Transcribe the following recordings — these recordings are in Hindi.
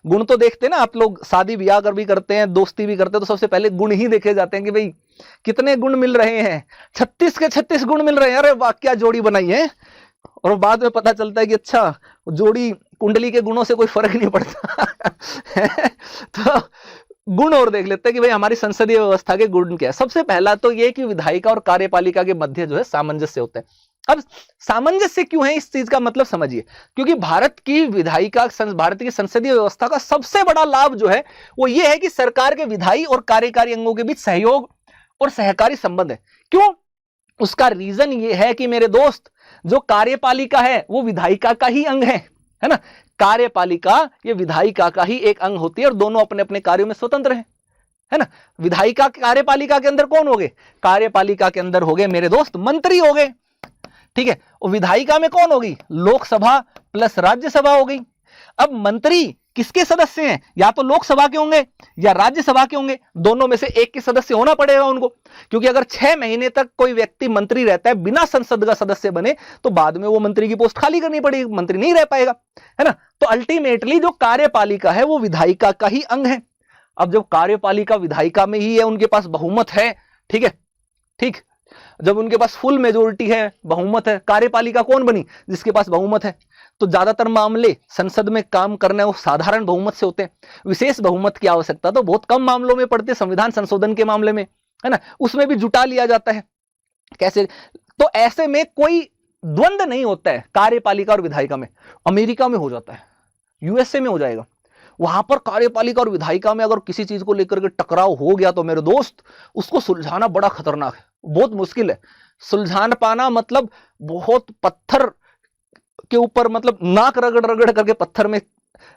गुण तो देखते हैं ना आप लोग, शादी ब्याह कर भी करते हैं, दोस्ती भी करते हैं, तो सबसे पहले गुण ही देखे जाते हैं कि भाई कितने गुण मिल रहे हैं। 36 के 36 गुण मिल रहे हैं, अरे वाह क्या जोड़ी बनाई है। और बाद में पता चलता है कि अच्छा जोड़ी कुंडली के गुणों से कोई फर्क नहीं पड़ता। तो गुण और देख लेते हैं कि भाई हमारी संसदीय व्यवस्था के गुण क्या है। सबसे पहला तो ये कि विधायिका और कार्यपालिका के मध्य जो है सामंजस्य होता है। अब सामंजस्य क्यों है, इस चीज का मतलब समझिए, क्योंकि भारत की विधायिका, भारत की संसदीय व्यवस्था का सबसे बड़ा लाभ जो है वो ये है कि सरकार के विधायी और कार्यकारी अंगों के बीच सहयोग और सहकारी संबंध है। क्यों? उसका रीजन ये है कि मेरे दोस्त, जो कार्यपालिका है वो विधायिका का ही अंग है ना। कार्यपालिका ये विधायिका का ही एक अंग होती है और दोनों अपने अपने कार्यों में स्वतंत्र है ना। विधायिका कार्यपालिका के अंदर कौन हो गए? कार्यपालिका के अंदर हो गए मेरे दोस्त मंत्री हो गए, ठीक है। और विधायिका में कौन होगी? लोकसभा प्लस राज्यसभा हो गई। अब मंत्री किसके सदस्य हैं? या तो लोकसभा के होंगे या राज्यसभा के होंगे, दोनों में से एक के सदस्य होना पड़ेगा उनको, क्योंकि अगर 6 महीने तक कोई व्यक्ति मंत्री रहता है बिना संसद का सदस्य बने तो बाद में वो मंत्री की पोस्ट खाली करनी पड़ेगी, मंत्री नहीं रह पाएगा, है ना। तो अल्टीमेटली जो कार्यपालिका है वो विधायिका का ही अंग है। अब जब कार्यपालिका विधायिका में ही है, उनके पास बहुमत है, ठीक है, ठीक, जब उनके पास फुल मेजोरिटी है, बहुमत है, कार्यपालिका कौन बनी? जिसके पास बहुमत है। तो ज्यादातर मामले संसद में काम करने वो साधारण बहुमत से होते हैं। विशेष बहुमत की आवश्यकता तो बहुत कम मामलों में पड़ती है, संविधान संशोधन के मामले में, है ना, उसमें भी जुटा लिया जाता है। कैसे? तो ऐसे में कोई द्वंद्व नहीं होता है कार्यपालिका और विधायिका में। अमेरिका में हो जाता है, यूएसए में हो जाएगा, वहां पर कार्यपालिका और विधायिका में अगर किसी चीज को लेकर के टकराव हो गया तो मेरे दोस्त उसको सुलझाना बड़ा खतरनाक है, बहुत मुश्किल है सुलझाना पाना। मतलब बहुत पत्थर के ऊपर, मतलब नाक रगड़ रगड़ करके पत्थर में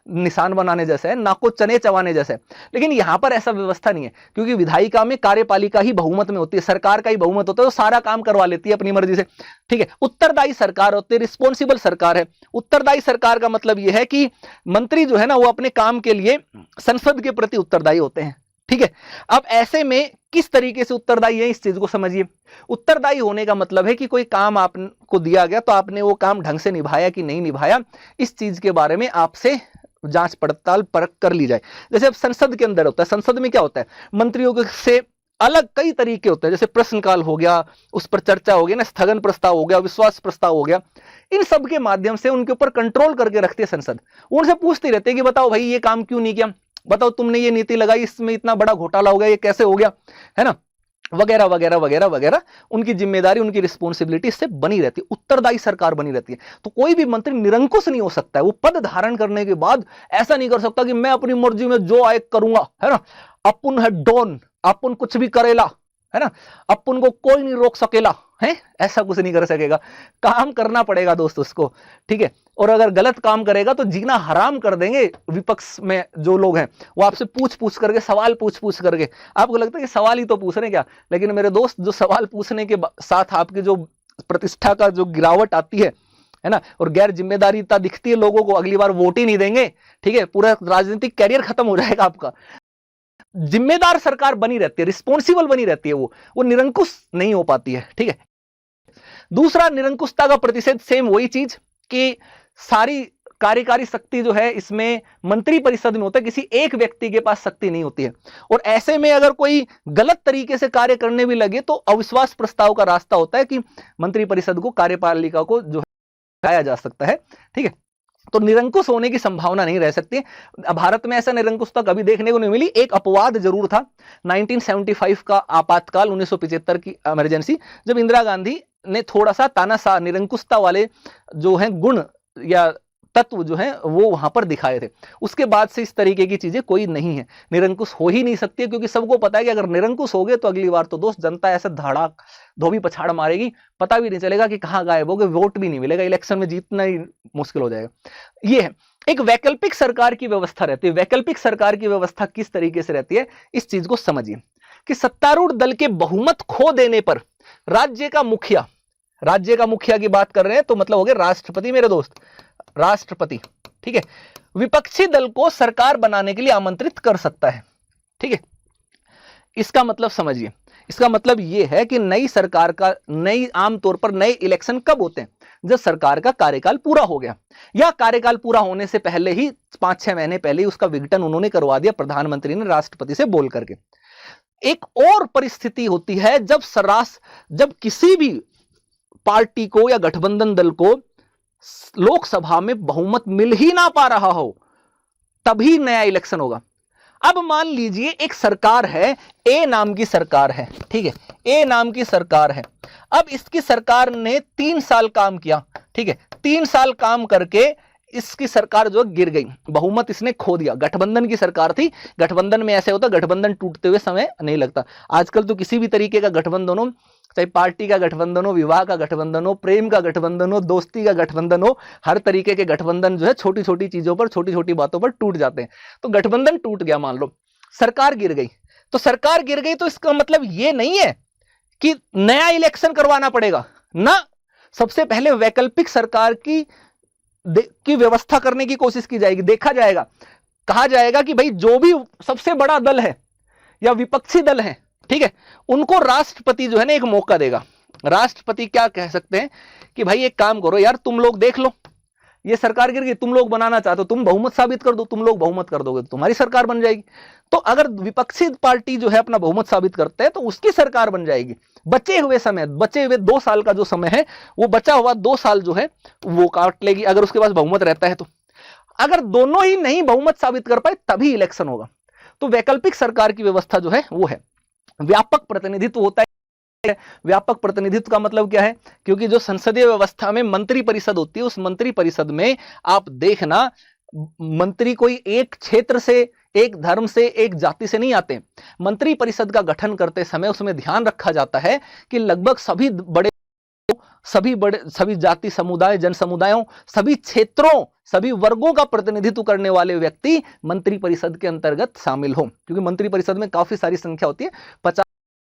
निशान बनाने जैसा है, नाक को चने चबाने जैसा है। लेकिन यहां पर ऐसा व्यवस्था नहीं है, क्योंकि विधायिका में कार्यपालिका ही बहुमत में होती है, सरकार का ही बहुमत होता है, तो सारा काम करवा लेती है अपनी मर्जी से, ठीक है। उत्तरदायी सरकार होती है, रिस्पॉन्सिबल सरकार है। उत्तरदायी सरकार का मतलब यह है कि मंत्री जो है ना वो अपने काम के लिए संसद के प्रति उत्तरदायी होते हैं, ठीक है। अब ऐसे में किस तरीके से उत्तरदायी है, इस चीज को समझिए। उत्तरदायी होने का मतलब है कि कोई काम आपको दिया गया तो आपने वो काम ढंग से निभाया कि नहीं निभाया, इस चीज के बारे में आपसे जांच पड़ताल परख कर ली जाए। जैसे अब संसद के अंदर होता है, संसद में क्या होता है, मंत्रियों से अलग कई तरीके होते हैं, जैसे प्रश्नकाल हो गया, उस पर चर्चा हो गया ना, स्थगन प्रस्ताव हो गया, विश्वास प्रस्ताव हो गया, इन सब के माध्यम से उनके ऊपर कंट्रोल करके रखती है संसद। उनसे पूछती रहती है कि बताओ भाई ये काम क्यों नहीं किया, बताओ तुमने ये नीति लगाई, इसमें इतना बड़ा घोटाला हो गया, ये कैसे हो गया, है ना, वगैरह वगैरह वगैरह वगैरह। उनकी जिम्मेदारी, उनकी रिस्पॉन्सिबिलिटी इससे बनी रहती है, उत्तरदायी सरकार बनी रहती है। तो कोई भी मंत्री निरंकुश नहीं हो सकता है। वो पद धारण करने के बाद ऐसा नहीं कर सकता कि मैं अपनी मर्जी में जो आए करूंगा, है ना, अपन है डॉन, अपन कुछ भी करेला, है ना, अपन को कोई नहीं रोक सकेला, है, ऐसा कुछ नहीं कर सकेगा। काम करना पड़ेगा दोस्त उसको, ठीक है। और अगर गलत काम करेगा तो जीना हराम कर देंगे। विपक्ष में जो लोग हैं वो आपसे पूछ पूछ करके, सवाल पूछ पूछ करके, आपको लगता है कि सवाल ही तो पूछ रहे क्या, लेकिन मेरे दोस्त जो सवाल पूछने के साथ आपकी जो प्रतिष्ठा का जो गिरावट आती है ना, और गैर जिम्मेदारीता दिखती है लोगों को, अगली बार वोट ही नहीं देंगे, ठीक है, पूरा राजनीतिक कैरियर खत्म हो जाएगा आपका। जिम्मेदार सरकार बनी रहती है, रिस्पॉन्सिबल बनी रहती है, वो निरंकुश नहीं हो पाती है, ठीक है। दूसरा, निरंकुशता का प्रतिषेध सेम वही चीज कि सारी कार्यकारी शक्ति जो है इसमें मंत्री परिषद में होता है, किसी एक व्यक्ति के पास शक्ति नहीं होती है। और ऐसे में अगर कोई गलत तरीके से कार्य करने भी लगे तो अविश्वास प्रस्ताव का रास्ता होता है कि मंत्री परिषद को, कार्यपालिका को जो है जा सकता है, ठीक है। तो निरंकुश होने की संभावना नहीं रह सकती। भारत में ऐसा निरंकुशता कभी देखने को नहीं मिली। एक अपवाद जरूर था, 1975 का आपातकाल, 1975 की इमरजेंसी, जब इंदिरा गांधी ने थोड़ा सा तानाशाह, निरंकुशता वाले जो हैं गुण या तत्व जो हैं वो वहां पर दिखाए थे। उसके बाद से इस तरीके की चीजें कोई नहीं है, निरंकुश हो ही नहीं सकती है, क्योंकि सबको पता है कि अगर निरंकुश हो गए तो अगली बार तो दोस्त जनता ऐसे धड़ाक धोबी पछाड़ मारेगी, पता भी नहीं चलेगा कि कहां गायब हो गए, वोट भी नहीं मिलेगा, इलेक्शन में जीतना ही मुश्किल हो जाएगा। ये है। एक वैकल्पिक सरकार की व्यवस्था रहती है। वैकल्पिक सरकार की व्यवस्था किस तरीके से रहती है, इस चीज को समझिए कि सत्तारूढ़ दल के बहुमत खो देने पर राज्य का मुखिया, राज्य का मुखिया की बात कर रहे हैं तो मतलब हो गया राष्ट्रपति मेरे दोस्त, राष्ट्रपति, ठीक है, विपक्षी दल को सरकार बनाने के लिए आमंत्रित कर सकता है, ठीक है। इसका मतलब समझिए, इसका मतलब यह है कि नई सरकार का, नई, आमतौर पर नए इलेक्शन कब होते हैं, जब सरकार का कार्यकाल पूरा हो गया, या कार्यकाल पूरा होने से पहले ही 5-6 महीने पहले ही उसका विघटन उन्होंने करवा दिया प्रधानमंत्री ने राष्ट्रपति से बोल करके। एक और परिस्थिति होती है जब किसी भी पार्टी को या गठबंधन दल को लोकसभा में बहुमत मिल ही ना पा रहा हो, तभी नया इलेक्शन होगा। अब मान लीजिए एक सरकार है, ए नाम की सरकार है, ठीक है, ए नाम की सरकार है। अब इसकी सरकार ने 3 साल काम किया, ठीक है, 3 साल काम करके इसकी सरकार जो गिर गई, बहुमत इसने खो दिया। गठबंधन की सरकार थी, गठबंधन में ऐसे होता, गठबंधन टूटते हुए समय नहीं लगता। आजकल तो किसी भी तरीके का गठबंधन हो, चाहे पार्टी का गठबंधन हो, विवाह का गठबंधन हो, प्रेम का गठबंधन हो, दोस्ती का गठबंधन हो, हर तरीके के गठबंधन जो है छोटी छोटी चीजों पर, छोटी छोटी बातों पर टूट जाते हैं। तो गठबंधन टूट गया, मान लो सरकार गिर गई, तो सरकार गिर गई तो इसका मतलब ये नहीं है कि नया इलेक्शन करवाना पड़ेगा ना। सबसे पहले वैकल्पिक सरकार की व्यवस्था करने की कोशिश की जाएगी। देखा जाएगा, कहा जाएगा कि भाई जो भी सबसे बड़ा दल है या विपक्षी दल है, ठीक है, उनको राष्ट्रपति जो है ना एक मौका देगा। राष्ट्रपति क्या कह सकते हैं कि भाई एक काम करो यार, तुम लोग देख लो, ये सरकार गिर गई, तुम लोग बनाना चाहते हो, तुम बहुमत साबित कर दो, तुम लोग बहुमत कर दोगे तो तुम्हारी सरकार बन जाएगी। तो अगर विपक्षी पार्टी जो है अपना बहुमत साबित करते हैं तो उसकी सरकार बन जाएगी। बचे हुए 2 साल का जो समय है, वो बचा हुआ 2 साल जो है वो काट लेगी, अगर उसके पास बहुमत रहता है तो। अगर दोनों ही नहीं बहुमत साबित कर पाए तभी इलेक्शन होगा। तो वैकल्पिक सरकार की व्यवस्था जो है वो है। व्यापक प्रतिनिधित्व होता है। व्यापक प्रतिनिधित्व का मतलब क्या है? क्योंकि जो संसदीय व्यवस्था में मंत्री परिषद होती है, उस मंत्री परिषद में आप देखना, मंत्री कोई एक क्षेत्र से, एक धर्म से, एक जाति से नहीं आते। मंत्री परिषद का गठन करते समय उसमें ध्यान रखा जाता है कि लगभग सभी जाति समुदाय, जन समुदायों, सभी क्षेत्रों, सभी वर्गों का प्रतिनिधित्व करने वाले व्यक्ति मंत्री परिषद के अंतर्गत शामिल हो। क्योंकि मंत्री परिषद में काफी सारी संख्या होती है, 50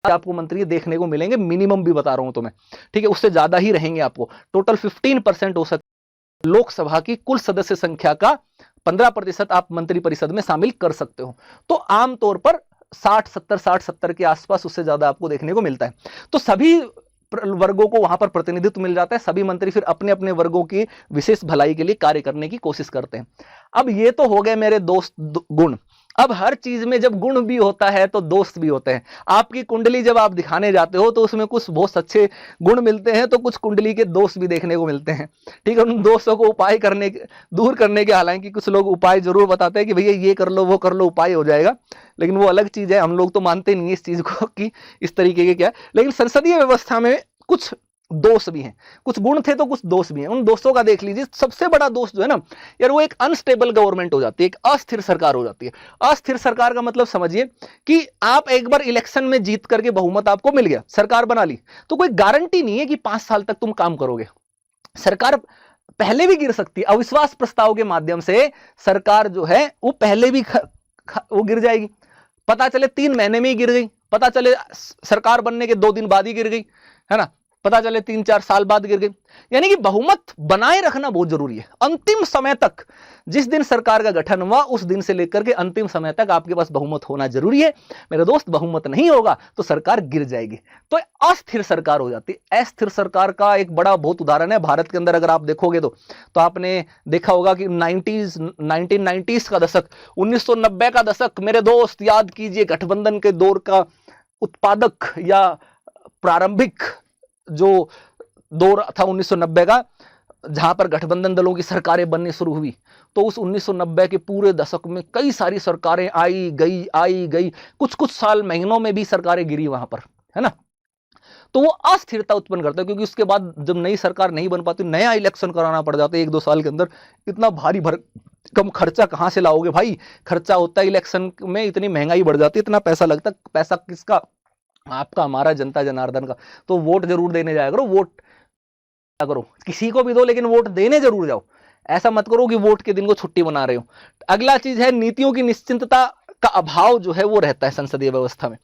आपको मंत्री देखने को मिलेंगे, मिनिमम भी बता रहा हूं तुम्हें, ठीक है, उससे ज्यादा ही रहेंगे आपको। टोटल 15% हो सकता है। लोकसभा की कुल सदस्य संख्या का 15% आप मंत्री परिषद में शामिल कर सकते हो। तो आमतौर पर 60-70 के आसपास, उससे ज्यादा आपको देखने को मिलता है। तो सभी वर्गों को वहां पर प्रतिनिधित्व मिल जाता है। सभी मंत्री फिर अपने अपने वर्गों की विशेष भलाई के लिए कार्य करने की कोशिश करते हैं। अब ये तो हो गए मेरे दोस्त गुण। अब हर चीज में जब गुण भी होता है तो दोस्त भी होते हैं। आपकी कुंडली जब आप दिखाने जाते हो तो उसमें कुछ बहुत अच्छे गुण मिलते हैं, तो कुछ कुंडली के दोस्त भी देखने को मिलते हैं, ठीक है। उन दोस्तों को उपाय दूर करने के, हालांकि कुछ लोग उपाय जरूर बताते हैं कि भैया ये कर लो, वो कर लो, उपाय हो जाएगा, लेकिन वो अलग चीज है। हम लोग तो मानते नहीं है इस चीज को कि इस तरीके के क्या। लेकिन संसदीय व्यवस्था में कुछ दोष भी हैं, कुछ गुण थे तो कुछ दोष भी हैं। उन दोस्तों का देख लीजिए। सबसे बड़ा दोष जो है ना यार, वो एक अनस्टेबल गवर्नमेंट हो जाती है, एक अस्थिर सरकार हो जाती है। अस्थिर सरकार का मतलब समझिए कि आप एक बार इलेक्शन में जीत करके बहुमत आपको मिल गया, सरकार बना ली, तो कोई गारंटी नहीं है कि 5 साल तक तुम काम करोगे। सरकार पहले भी गिर सकती है। अविश्वास प्रस्ताव के माध्यम से सरकार जो है वो पहले भी वो गिर जाएगी। पता चले 3 महीने में ही गिर गई, पता चले सरकार बनने के 2 दिन बाद ही गिर गई, है ना, पता चले 3-4 साल बाद गिर गई। यानी कि बहुमत बनाए रखना बहुत जरूरी है। अंतिम समय तक, जिस दिन सरकार का गठन हुआ उस दिन से लेकर के अंतिम समय तक आपके पास बहुमत होना जरूरी है। मेरे दोस्त, बहुमत नहीं होगा तो सरकार गिर जाएगी, तो अस्थिर सरकार हो जाती है। अस्थिर सरकार का एक बड़ा बहुत उदाहरण है भारत के अंदर। अगर आप देखोगे तो आपने देखा होगा कि 1990s का दशक, 1990 का दशक, मेरे दोस्त याद कीजिए, गठबंधन के दौर का उत्पादक या प्रारंभिक जो दौर था 1990 का, जहां पर गठबंधन दलों की सरकारें बननी शुरू हुई। तो उस 1990 के पूरे दशक में कई सारी सरकारें आई गई, कुछ साल, महीनों में भी सरकारें गिरी वहां पर, है ना। तो वो अस्थिरता उत्पन्न करता है, क्योंकि उसके बाद जब नई सरकार नहीं बन पाती, नया इलेक्शन कराना पड़ जाता है 1-2 साल के अंदर। इतना भारी कम खर्चा कहां से लाओगे भाई? खर्चा होता है इलेक्शन में, इतनी महंगाई बढ़ जाती है, इतना पैसा लगता है। पैसा किसका? आपका, हमारा, जनता जनार्दन का। तो वोट जरूर देने जाया करो, वोट करो, किसी को भी दो, लेकिन वोट देने जरूर जाओ। ऐसा मत करो कि वोट के दिन को छुट्टी बना रहे हो। अगला चीज है, नीतियों की निश्चितता का अभाव जो है वो रहता है संसदीय व्यवस्था में।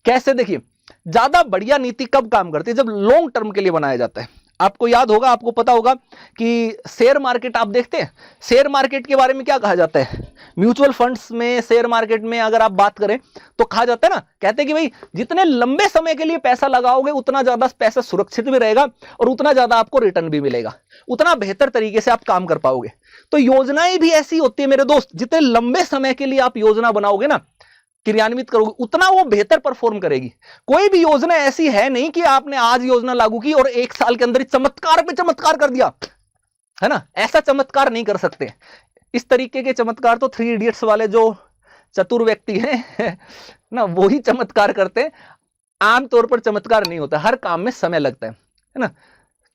कैसे? देखिए, ज्यादा बढ़िया नीति कब काम करती है? जब लॉन्ग टर्म के लिए बनाया जाता है। आपको याद होगा, आपको पता होगा कि शेयर मार्केट आप देखते हैं, शेयर मार्केट के बारे में क्या कहा जाता है, म्यूचुअल फंड्स में, शेयर मार्केट में अगर आप बात करें तो कहा जाता है ना, कहते हैं कि भाई जितने लंबे समय के लिए पैसा लगाओगे उतना ज्यादा पैसा सुरक्षित भी रहेगा और उतना ज्यादा आपको रिटर्न भी मिलेगा, उतना बेहतर तरीके से आप काम कर पाओगे। तो योजनाएं भी ऐसी होती है मेरे दोस्त, जितने लंबे समय के लिए आप योजना बनाओगे ना, क्रियान्वित करोगे, उतना वो बेहतर परफॉर्म करेगी। कोई भी योजना ऐसी है नहीं कि आपने आज योजना लागू की और 1 साल के अंदर ही चमत्कार पे चमत्कार कर दिया, है ना, ऐसा चमत्कार नहीं कर सकते। इस तरीके के चमत्कार तो 3 इडियट्स वाले जो चतुर व्यक्ति हैं ना, वो ही चमत्कार करते हैं। आमतौर पर चमत्कार नहीं होता, हर काम में समय लगता है ना,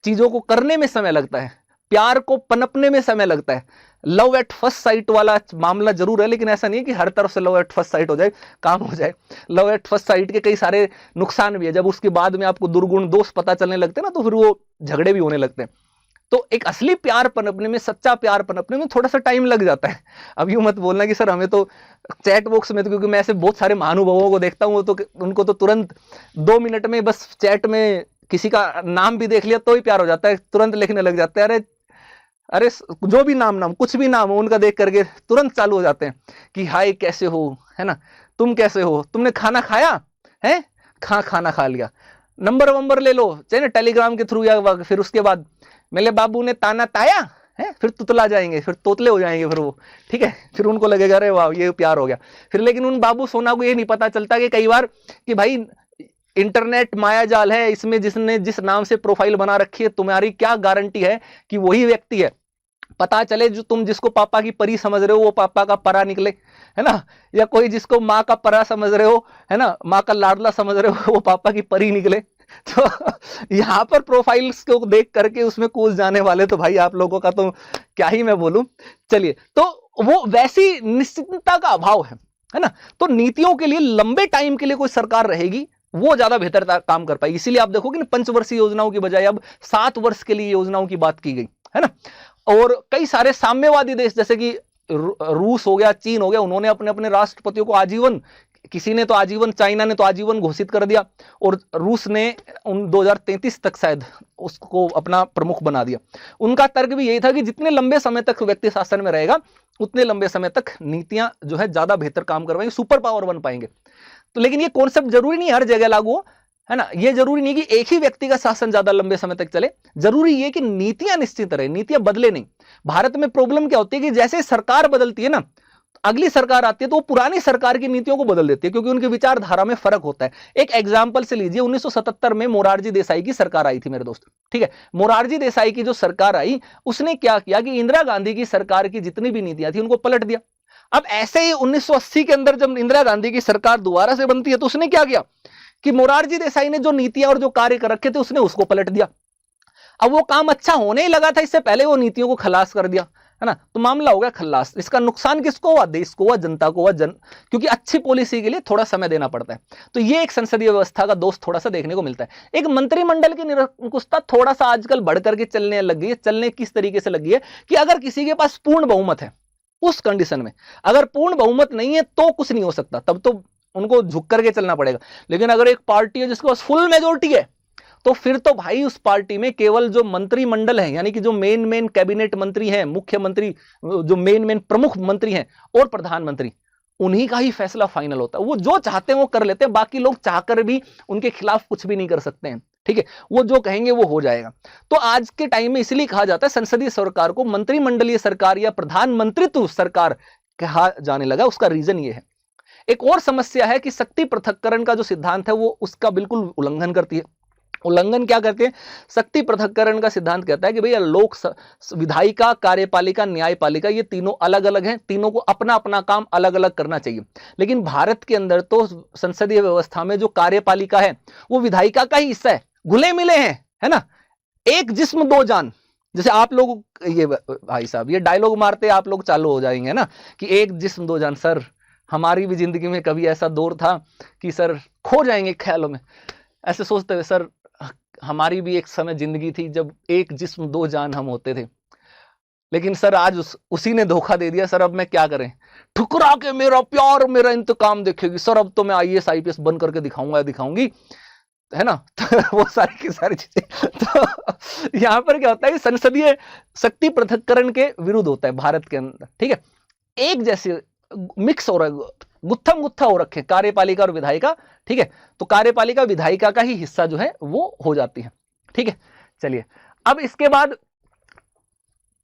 चीजों को करने में समय लगता है, प्यार को पनपने में समय लगता है। लव एट फर्स्ट साइट वाला मामला जरूर है, लेकिन ऐसा नहीं है कि हर तरफ से लव एट फर्स्ट साइट हो जाए, काम हो जाए। लव एट फर्स्ट साइट के कई सारे नुकसान भी है, जब उसके बाद में आपको दुर्गुण दोष पता चलने लगते हैं ना, तो फिर वो झगड़े भी होने लगते हैं। तो एक असली प्यार पनपने में, सच्चा प्यार पनपने में थोड़ा सा टाइम लग जाता है। अब यूं मत बोलना कि सर हमें तो चैट बॉक्स में, तो क्योंकि मैं ऐसे बहुत सारे महानुभावों को देखता हूं, तो उनको तो तुरंत 2 मिनट में बस चैट में किसी का नाम भी देख लिया तो ही प्यार हो जाता है, तुरंत लिखने लग जाते हैं। अरे जो भी नाम कुछ भी नाम हो उनका देख करके तुरंत चालू हो जाते हैं कि हाय कैसे हो, है ना, तुम कैसे हो, तुमने खाना खाया है, खाना खा लिया, नंबर वंबर ले लो, चाहे ना टेलीग्राम के थ्रू, या फिर उसके बाद मेरे बाबू ने ताना ताया है, फिर तुतला जाएंगे, फिर तोतले हो जाएंगे, फिर वो ठीक है, फिर उनको लगेगा अरे वाह ये प्यार हो गया। फिर लेकिन उन बाबू सोना को ये नहीं पता चलता कि कई बार कि भाई इंटरनेट माया जाल है, इसमें जिसने जिस नाम से प्रोफाइल बना रखी है, तुम्हारी क्या गारंटी है कि वही व्यक्ति है। पता चले जो तुम जिसको पापा की परी समझ रहे हो वो पापा का परा निकले, है ना, या कोई जिसको माँ का परा समझ रहे हो, है ना, माँ का लाडला समझ रहे हो, वो पापा की परी निकले। तो यहाँ पर प्रोफाइल्स को देख करके उसमें कूद जाने वाले तो भाई आप लोगों का तो क्या ही मैं बोलूं। चलिए, तो वो वैसी निश्चितता का अभाव है ना, तो नीतियों के लिए लंबे टाइम के लिए कोई सरकार रहेगी वो ज्यादा बेहतर काम कर पाएगी। इसीलिए आप देखोगे ना, पंचवर्षीय योजनाओं की बजाय अब 7 वर्ष के लिए योजनाओं की बात की गई, है ना। और कई सारे साम्यवादी देश जैसे कि रूस हो गया, चीन हो गया, उन्होंने अपने अपने राष्ट्रपतियों को आजीवन, किसी ने तो आजीवन, चाइना ने तो आजीवन घोषित कर दिया, और रूस ने 2033 तक शायद उसको अपना प्रमुख बना दिया। उनका तर्क भी यही था कि जितने लंबे समय तक व्यक्ति शासन में रहेगा उतने लंबे समय तक नीतियां जो है ज्यादा बेहतर काम करवाएंगे, सुपर पावर बन पाएंगे। तो लेकिन ये कॉन्सेप्ट जरूरी नहीं हर जगह लागू हो, है ना, ये जरूरी नहीं कि एक ही व्यक्ति का शासन ज्यादा लंबे समय तक चले, जरूरी ये कि नीतियां निश्चित रहे, नीतियां बदले नहीं। भारत में प्रॉब्लम क्या होती है कि जैसे सरकार बदलती है ना, अगली सरकार आती है तो वो पुरानी सरकार की नीतियों को बदल देती है, क्योंकि उनकी विचारधारा में फर्क होता है। एक एग्जांपल से लीजिए, 1977 में मोरारजी देसाई की सरकार आई थी मेरे दोस्त, ठीक है। मोरारजी देसाई की जो सरकार आई, उसने क्या किया कि इंदिरा गांधी की सरकार की जितनी भी नीतियां थी उनको पलट दिया। अब ऐसे ही 1980 के अंदर जब इंदिरा गांधी की सरकार दोबारा से बनती है तो उसने क्या किया कि मोरारजी देसाई ने जो नीतियां और जो कार्य कर रखे थे उसने उसको पलट दिया। अब वो काम अच्छा होने ही लगा था, इससे पहले वो नीतियों को खलास कर दिया, है ना, तो मामला हो गया खल्लास। इसका नुकसान किसको हुआ? देश को हुआ, जनता को हुआ, क्योंकि अच्छी पॉलिसी के लिए थोड़ा समय देना पड़ता है। तो ये एक संसदीय व्यवस्था का दोष थोड़ा सा देखने को मिलता है। एक मंत्रिमंडल की निरंकुशता थोड़ा सा आजकल बढ़ करके चलने लग गई है। चलने किस तरीके से लगी है कि अगर किसी के पास पूर्ण बहुमत है, उस कंडीशन में, अगर पूर्ण बहुमत नहीं है तो कुछ नहीं हो सकता, तब तो उनको झुक करके चलना पड़ेगा। लेकिन अगर एक पार्टी है जिसके पास फुल मेजोरिटी है, तो फिर तो भाई उस पार्टी में केवल जो मंत्रिमंडल है, यानी कि जो मेन कैबिनेट मंत्री हैं, मुख्यमंत्री, जो मेन प्रमुख मंत्री हैं और प्रधानमंत्री, उन्हीं का ही फैसला फाइनल होता है। वो जो चाहते हैं वो कर लेते हैं, बाकी लोग चाहकर भी उनके खिलाफ कुछ भी नहीं कर सकते हैं, ठीक है। वो जो कहेंगे वो हो जाएगा। तो आज के टाइम में इसलिए कहा जाता है संसदीय सरकार को मंत्रिमंडलीय सरकार या प्रधानमंत्रित्व सरकार कहा जाने लगा। उसका रीजन ये है। एक और समस्या है कि शक्ति पृथक्करण का जो सिद्धांत है वो उसका बिल्कुल उल्लंघन करती है। उल्लंघन क्या करते हैं? शक्ति पृथक्करण का सिद्धांत कहता है कि भैया लोक विधायिका, कार्यपालिका, न्यायपालिका, ये तीनों अलग अलग हैं, तीनों को अपना अपना काम अलग अलग करना चाहिए। लेकिन भारत के अंदर तो संसदीय व्यवस्था में जो कार्यपालिका है वो विधायिका का ही हिस्सा है, घुले मिले हैं, है ना। एक जिस्म दो जान, जैसे आप लोग ये भाई साहब ये डायलॉग मारते आप लोग चालू हो जाएंगे ना कि एक जिस्म दो जान। सर हमारी भी जिंदगी में कभी ऐसा दौर था कि सर खो जाएंगे ख्यालों में, ऐसे सोचते हुए सर हमारी भी एक समय जिंदगी थी जब एक जिस्म दो जान हम होते थे, लेकिन सर आज उसी ने धोखा दे दिया। सर अब मैं क्या करें, ठुकरा के मेरा प्यार मेरा इंतकाम देखेगी। सर अब तो मैं IAS IPS बन करके दिखाऊंगा, दिखाऊंगी। है ना। तो वो सारी की सारी चीजें, तो यहां पर क्या होता है कि संसदीय शक्ति पृथक्करण के विरुद्ध होता है भारत के अंदर, ठीक है। एक जैसे मिक्स हो रहा है, गुत्थम गुत्था हो रखे कार्यपालिका और विधायिका, ठीक है। तो कार्यपालिका विधायिका का ही हिस्सा जो है वो हो जाती है, ठीक है। चलिए, अब इसके बाद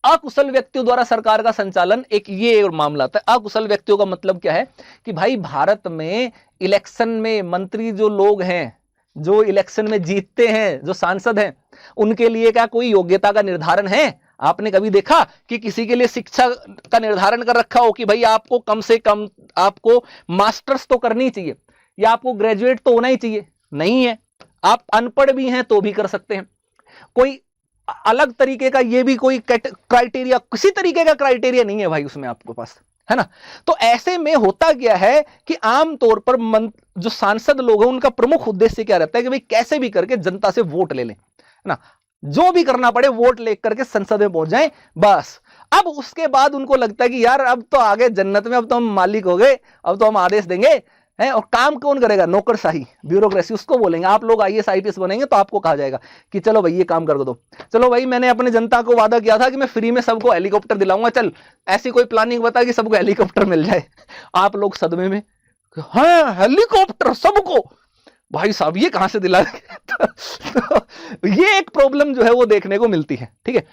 अकुशल व्यक्तियों द्वारा सरकार का संचालन, एक ये मामला आता है। अकुशल व्यक्तियों का मतलब क्या है कि भाई भारत में इलेक्शन में मंत्री जो लोग हैं, जो इलेक्शन में जीतते हैं, जो सांसद हैं, उनके लिए क्या कोई योग्यता का निर्धारण है? आपने कभी देखा कि किसी के लिए शिक्षा का निर्धारण कर रखा हो कि भाई आपको कम से कम आपको मास्टर्स तो करनी चाहिए या आपको ग्रेजुएट तो होना ही चाहिए? नहीं है। आप अनपढ़ भी हैं तो भी कर सकते हैं। कोई अलग तरीके का ये भी कोई क्राइटेरिया, किसी तरीके का क्राइटेरिया नहीं है भाई उसमें आपके पास, है ना। तो ऐसे में होता क्या है कि आमतौर पर जो सांसद लोग हैं उनका प्रमुख उद्देश्य क्या रहता है कि भाई कैसे भी करके जनता से वोट ले लें, है ना। जो भी करना पड़े वोट लेकर के संसद में पहुंच जाएं, बस। अब उसके बाद उनको लगता है कि यार अब तो आगे जन्नत में, अब तो हम मालिक हो गए, अब तो हम आदेश देंगे, है। और काम कौन करेगा? नौकरशाही, ब्यूरोक्रेसी, उसको बोलेंगे आप लोग आईएएस आईपीएस बनेंगे तो आपको कहा जाएगा कि चलो भाई ये काम कर दो, चलो भाई मैंने अपने जनता को वादा किया था कि मैं फ्री में सबको हेलीकॉप्टर दिलाऊंगा, चल ऐसी कोई प्लानिंग बता कि सबको हेलीकॉप्टर मिल जाए। आप लोग सदमे में, हाँ हेलीकॉप्टर सबको, भाई साहब ये कहां से दिला तो ये एक प्रॉब्लम जो है वो देखने को मिलती है, ठीक है।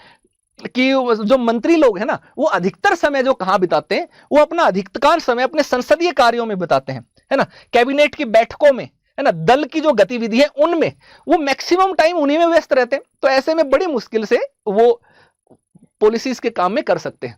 कि जो मंत्री लोग हैं ना, वो अधिकतर समय जो कहां बिताते हैं, वो अपना अधिकांश समय अपने संसदीय कार्यों में बिताते हैं, है ना। कैबिनेट की बैठकों में, है ना, दल की जो गतिविधि है उनमें वो मैक्सिमम टाइम उन्हीं में व्यस्त रहते हैं। तो ऐसे में बड़ी मुश्किल से वो पॉलिसीज के काम में कर सकते हैं।